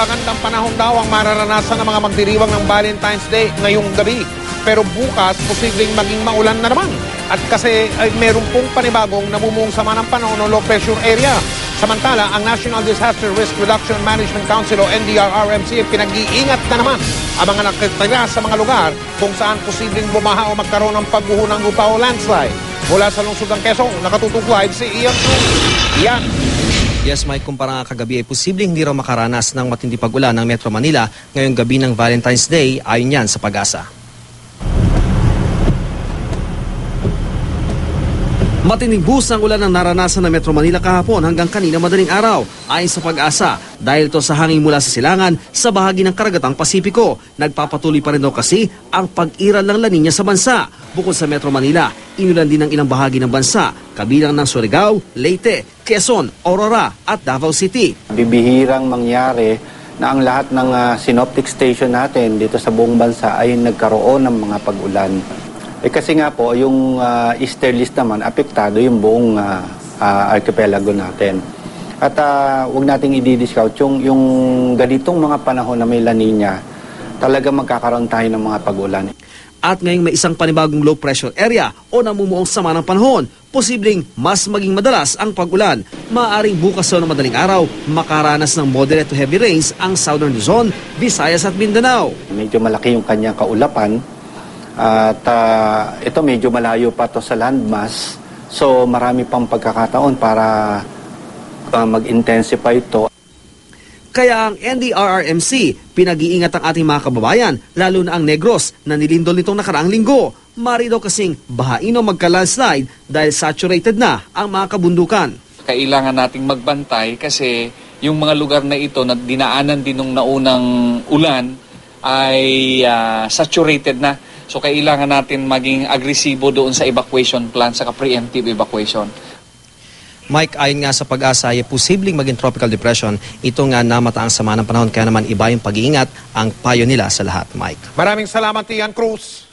magandang panahon daw ang mararanasan ng mga magdiriwang ng Valentine's Day ngayong gabi. Pero bukas, posibleng maging maulan na naman. At kasi meron pong panibagong namumuong sama ng panahon o low pressure area. Samantala, ang National Disaster Risk Reduction Management Council o NDRRMC pinag-iingat na naman ang mga nakatira sa mga lugar kung saan posibleng bumaha o magkaroon ng pagguho ng lupa o landslide. Mula sa lungsod ng Quezon, nakatutok live si Ian Cruz. Ian. Yes, Mike, kumpara nga kagabi ay posibleng hindi raw makaranas ng matindi pag-ulan ng Metro Manila ngayong gabi ng Valentine's Day ayon yan sa Pag-asa. Matinding buhos ng ulan ang naranasan ng Metro Manila kahapon hanggang kanina madaling araw ayon sa Pag-asa dahil ito sa hangin mula sa silangan sa bahagi ng karagatang Pasipiko. Nagpapatuloy pa rin daw kasi ang pag-iral ng La Nina sa bansa. Bukod sa Metro Manila, inulan din ng ilang bahagi ng bansa kabilang ng Surigao, Leyte, Quezon, Aurora at Davao City. Bibihirang mangyari na ang lahat ng synoptic station natin dito sa buong bansa ay nagkaroon ng mga pag-ulan. Kasi nga po, yung easterlies naman, apektado yung buong archipelago natin. At huwag nating i-discount yung ganitong mga panahon na may La Nina, talaga magkakaroon tayo ng mga pag-ulan. At ngayong may isang panibagong low pressure area o namumuong sama ng panahon, posibleng mas maging madalas ang pag-ulan. Maaaring bukas ng madaling araw, makaranas ng moderate to heavy rains ang Southern Luzon, Visayas at Mindanao. Medyo malaki yung kanyang kaulapan. At ito medyo malayo pa to sa landmass. So marami pang pagkakataon para mag-intensify ito. Kaya ang NDRRMC, pinag-iingat ang ating mga kababayan, lalo na ang Negros na nilindol nitong nakaraang linggo. Mari daw kasing bahain o magka-landslide dahil saturated na ang mga kabundukan. Kailangan nating magbantay kasi yung mga lugar na ito na dinaanan din ng naunang ulan ay saturated na. So kailangan natin maging agresibo doon sa evacuation plan, sa preemptive evacuation. Mike, ayon nga sa Pag-asa ay posibleng maging tropical depression. Ito nga namataang sama ng panahon kaya naman iba yung pag-iingat ang payo nila sa lahat, Mike. Maraming salamat, Ian Cruz.